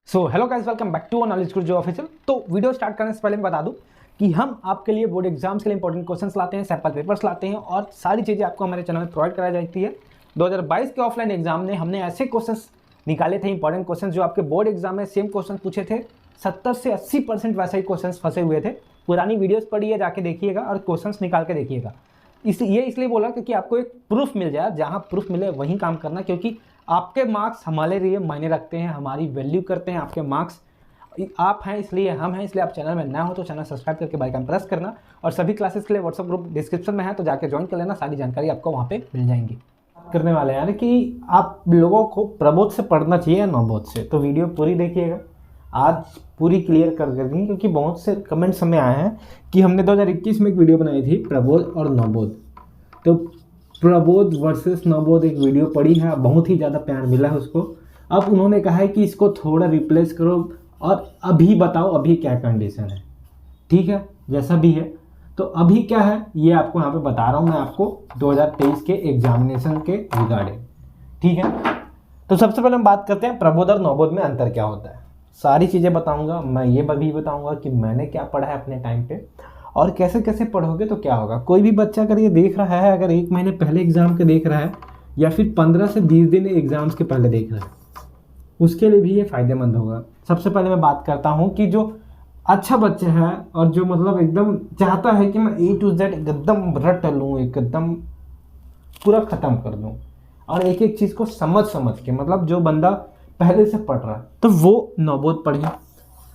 So hello guys, welcome back to Knowledge Guru Official. तो video start करने से पहले मैं बता दूं कि हम आपके लिए बोर्ड एग्जाम्स के लिए इंपॉर्टेंट क्वेश्चंस लाते हैं, सैम्पल पेपर्स लाते हैं और सारी चीज़ें आपको हमारे चैनल में प्रोवाइड कराई जाती है। 2022 के ऑफलाइन एग्जाम में हमने ऐसे क्वेश्चंस निकाले थे, इंपॉर्टेंट क्वेश्चन जो आपके बोर्ड एग्जाम में सेम क्वेश्चन पूछे थे। 70 से 80% वैसे ही क्वेश्चन फंसे हुए थे। पुरानी वीडियोज़ पढ़िए, जाके देखिएगा और क्वेश्चन निकाल के देखिएगा। इसलिए बोला क्योंकि आपको एक प्रूफ मिल जाए, जहाँ प्रूफ मिले वहीं काम करना, क्योंकि आपके मार्क्स हमारे लिए मायने रखते हैं, हमारी वैल्यू करते हैं आपके मार्क्स। आप हैं इसलिए हम हैं, इसलिए आप चैनल में नया हो तो चैनल सब्सक्राइब करके बेल आइकन प्रेस करना। और सभी क्लासेस के लिए व्हाट्सएप ग्रुप डिस्क्रिप्शन में है, तो जाके ज्वाइन कर लेना, सारी जानकारी आपको वहाँ पे मिल जाएंगी। करने वाले हैं यार कि आप लोगों को प्रबोध से पढ़ना चाहिए या नवबोध से, तो वीडियो पूरी देखिएगा, आज पूरी क्लियर कर देंगे। क्योंकि बहुत से कमेंट्स हमें आए हैं कि हमने 2021 में एक वीडियो बनाई थी प्रबोध और नवबोध, तो प्रबोध वर्सेस नवबोध एक वीडियो पड़ी है, बहुत ही ज़्यादा प्यार मिला है उसको। अब उन्होंने कहा है कि इसको थोड़ा रिप्लेस करो और अभी बताओ अभी क्या कंडीशन है। ठीक है, जैसा भी है तो अभी क्या है ये आपको यहाँ पे बता रहा हूँ मैं आपको 2023 के एग्जामिनेशन के रिगार्डिंग। ठीक है, तो सबसे पहले हम बात करते हैं प्रबोध और नवबोध में अंतर क्या होता है। सारी चीज़ें बताऊँगा मैं, ये भी बताऊँगा कि मैंने क्या पढ़ा है अपने टाइम पे और कैसे कैसे पढ़ोगे तो क्या होगा। कोई भी बच्चा अगर ये देख रहा है, अगर 1 महीने पहले एग्ज़ाम के देख रहा है या फिर 15 से 20 दिन एग्ज़ाम्स के पहले देख रहा है, उसके लिए भी ये फ़ायदेमंद होगा। सबसे पहले मैं बात करता हूँ कि जो अच्छा बच्चा है और जो मतलब एकदम चाहता है कि मैं A to Z एकदम रट लूँ, एकदम पूरा ख़त्म कर दूँ और एक एक चीज़ को समझ के, मतलब जो बंदा पहले से पढ़ रहा है तो वो नवबोध पढ़िए।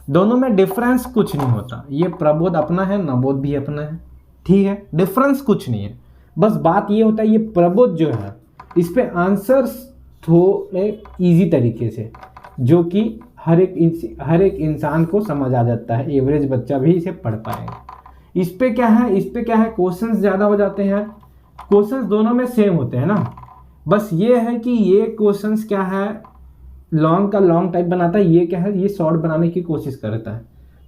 दोनों में डिफरेंस कुछ नहीं होता, ये प्रबोध अपना है, नवबोध भी अपना है। ठीक है, डिफरेंस कुछ नहीं है, बस बात ये होता है ये प्रबोध जो है इस पे आंसर्स थोड़े इजी तरीके से, जो कि हर एक इंसान को समझ आ जाता है, एवरेज बच्चा भी इसे पढ़ पाएगा। इस पे क्या है क्वेश्चंस ज़्यादा हो जाते हैं। क्वेश्चंस दोनों में सेम होते हैं ना, बस ये है कि ये क्वेश्चंस क्या है लॉन्ग का लॉन्ग टाइप बनाता है, ये क्या है ये शॉर्ट बनाने की कोशिश करता है।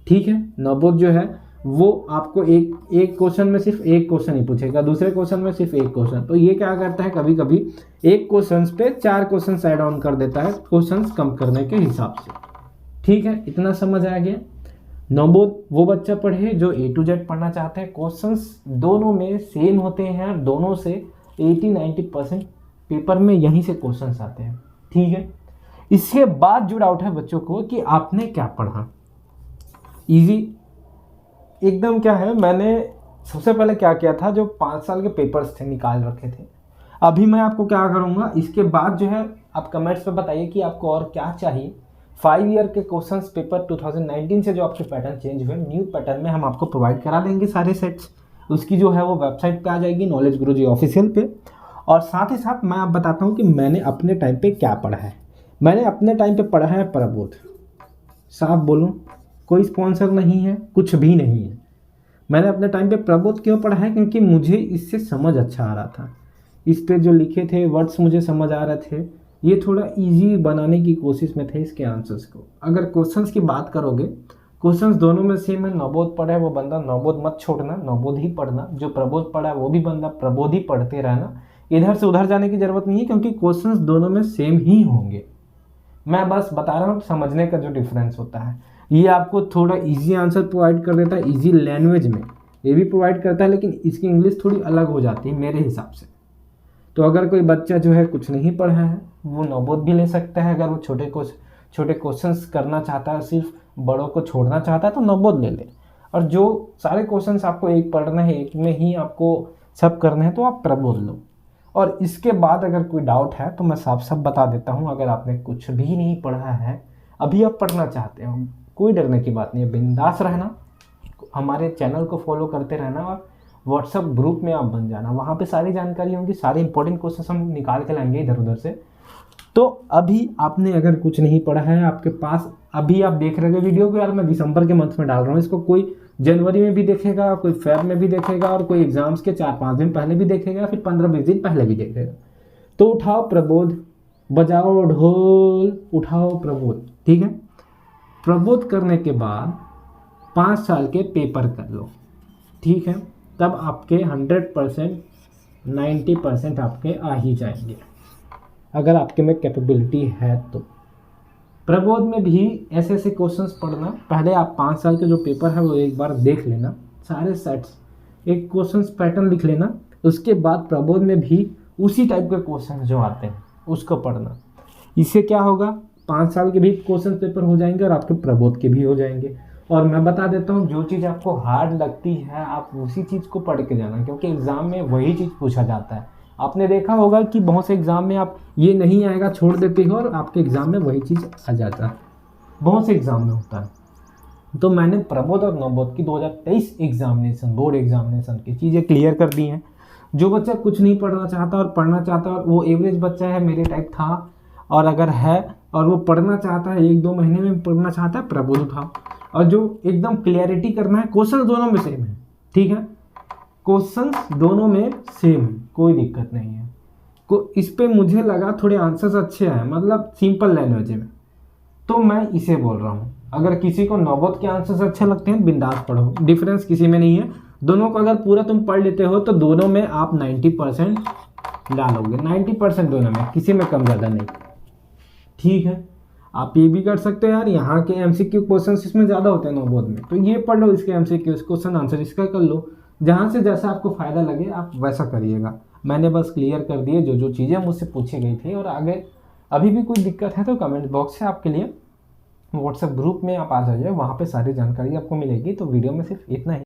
ठीक है, नवबोध जो है वो आपको एक क्वेश्चन में सिर्फ एक क्वेश्चन ही पूछेगा, दूसरे क्वेश्चन में सिर्फ एक क्वेश्चन। तो ये क्या करता है कभी कभी एक क्वेश्चन पे 4 क्वेश्चन ऐड ऑन कर देता है, क्वेश्चन कम करने के हिसाब से। ठीक है, इतना समझ आ गया। नवबोध वो बच्चा पढ़े जो A to Z पढ़ना चाहते हैं। क्वेश्चंस दोनों में सेम होते हैं, दोनों से 80-90% पेपर में यहीं से क्वेश्चंस आते हैं। ठीक है, इसके बाद जो डाउट है बच्चों को कि आपने क्या पढ़ा, इजी एकदम क्या है। मैंने सबसे पहले क्या किया था, जो 5 साल के पेपर्स थे निकाल रखे थे। अभी मैं आपको क्या करूँगा, इसके बाद जो है आप कमेंट्स पे बताइए कि आपको और क्या चाहिए। 5 ईयर के क्वेश्चंस पेपर 2019 से जो आपके पैटर्न चेंज हुए, न्यू पैटर्न में हम आपको प्रोवाइड करा देंगे सारे सेट्स। उसकी जो है वो वेबसाइट पे आ जाएगी, नॉलेज गुरुजी ऑफिशियल पे। और साथ ही साथ मैं आप बताता हूँ कि मैंने अपने टाइम पे क्या पढ़ा है। मैंने अपने टाइम पे पढ़ा है प्रबोध, साफ बोलूँ कोई स्पॉन्सर नहीं है, कुछ भी नहीं है। मैंने अपने टाइम पे प्रबोध क्यों पढ़ा है, क्योंकि मुझे इससे समझ अच्छा आ रहा था। इस पे जो लिखे थे वर्ड्स मुझे समझ आ रहे थे, ये थोड़ा इजी बनाने की कोशिश में थे इसके आंसर्स को। अगर क्वेश्चंस की बात करोगे, क्वेश्चंस दोनों में सेम है। नवबोध पढ़ा है वो बंदा नवबोध मत छोड़ना, नवबोध ही पढ़ना। जो प्रबोध पढ़ा है वो भी बंदा प्रबोध ही पढ़ते रहना, इधर से उधर जाने की जरूरत नहीं है, क्योंकि क्वेश्चंस दोनों में सेम ही होंगे। मैं बस बता रहा हूँ समझने का जो डिफरेंस होता है। ये आपको थोड़ा इजी आंसर प्रोवाइड कर देता है, इजी लैंग्वेज में ये भी प्रोवाइड करता है, लेकिन इसकी इंग्लिश थोड़ी अलग हो जाती है मेरे हिसाब से। तो अगर कोई बच्चा जो है कुछ नहीं पढ़ा है वो नवबोध भी ले सकता है। अगर वो छोटे क्वेश्चंस करना चाहता है, सिर्फ बड़ों को छोड़ना चाहता है, तो नवबोध ले ले। और जो सारे क्वेश्चंस आपको एक पढ़ना है, एक में ही आपको सब करने हैं, तो आप प्रबोध लो। और इसके बाद अगर कोई डाउट है तो मैं साफ साफ बता देता हूँ, अगर आपने कुछ भी नहीं पढ़ा है, अभी आप पढ़ना चाहते हो, कोई डरने की बात नहीं है, बिंदास रहना, हमारे चैनल को फॉलो करते रहना और व्हाट्सएप ग्रुप में आप बन जाना। वहाँ पे सारी जानकारी होंगी, सारे इंपॉर्टेंट क्वेश्चन हम निकाल के लाएंगे इधर उधर से। तो अभी आपने अगर कुछ नहीं पढ़ा है आपके पास, अभी आप देख रहे हो वीडियो को, यार मैं दिसंबर के मंथ में डाल रहा हूँ इसको, कोई जनवरी में भी देखेगा, कोई फेब में भी देखेगा और कोई एग्जाम्स के 4-5 दिन पहले भी देखेगा, फिर 15-20 दिन पहले भी देखेगा। तो उठाओ प्रबोध, बजाओ ढोल, उठाओ प्रबोध। ठीक है, प्रबोध करने के बाद 5 साल के पेपर कर लो। ठीक है, तब आपके 100% 90% आपके आ ही जाएंगे, अगर आपके में कैपेबिलिटी है तो। प्रबोध में भी ऐसे ऐसे क्वेश्चंस पढ़ना। पहले आप 5 साल के जो पेपर है वो एक बार देख लेना, सारे सेट्स, एक क्वेश्चंस पैटर्न लिख लेना। उसके बाद प्रबोध में भी उसी टाइप के क्वेश्चन जो आते हैं उसको पढ़ना। इससे क्या होगा, 5 साल के भी क्वेश्चन पेपर हो जाएंगे और आपके प्रबोध के भी हो जाएंगे। और मैं बता देता हूँ, जो चीज़ आपको हार्ड लगती है आप उसी चीज़ को पढ़ के जाना, क्योंकि एग्ज़ाम में वही चीज़ पूछा जाता है। आपने देखा होगा कि बहुत से एग्ज़ाम में आप ये नहीं आएगा छोड़ देते हो और आपके एग्ज़ाम में वही चीज़ आ जाता है, बहुत से एग्ज़ाम में होता है। तो मैंने प्रबोध और नवबोध की 2023 एग्जामिनेशन, बोर्ड एग्जामिनेशन की चीज़ें क्लियर कर दी हैं। जो बच्चा कुछ नहीं पढ़ना चाहता और पढ़ना चाहता और वो एवरेज बच्चा है, मेरे टाइप था, और अगर है और वो पढ़ना चाहता है, 1-2 महीने में पढ़ना चाहता है, प्रबोध उठाओ। और जो एकदम क्लियरिटी करना है, क्वेश्चन दोनों में सेम है, ठीक है, क्वेश्चन दोनों में सेम है, कोई दिक्कत नहीं है। इस पे मुझे लगा थोड़े आंसर्स अच्छे आए, मतलब सिंपल लैंग्वेज में, तो मैं इसे बोल रहा हूँ। अगर किसी को नवबोध के आंसर्स अच्छे लगते हैं, बिंदास पढ़ो, डिफरेंस किसी में नहीं है। दोनों को अगर पूरा तुम पढ़ लेते हो तो दोनों में आप 90% डालोगे, 90% दोनों में, किसी में कम ज़्यादा नहीं, ठीक है। आप ये भी कर सकते हो यार, यहाँ के एमसीक्यू क्वेश्चंस इसमें ज़्यादा होते हैं नवबोध में, तो ये पढ़ लो, इसके एमसीक्यू क्वेश्चन आंसर इसका कर लो। जहाँ से जैसा आपको फ़ायदा लगे आप वैसा करिएगा। मैंने बस क्लियर कर दिए जो जो चीज़ें मुझसे पूछी गई थी। और आगे अभी भी कोई दिक्कत है तो कमेंट बॉक्स है आपके लिए, व्हाट्सएप ग्रुप में आप आ जाइए, वहाँ पे सारी जानकारी आपको मिलेगी। तो वीडियो में सिर्फ इतना ही।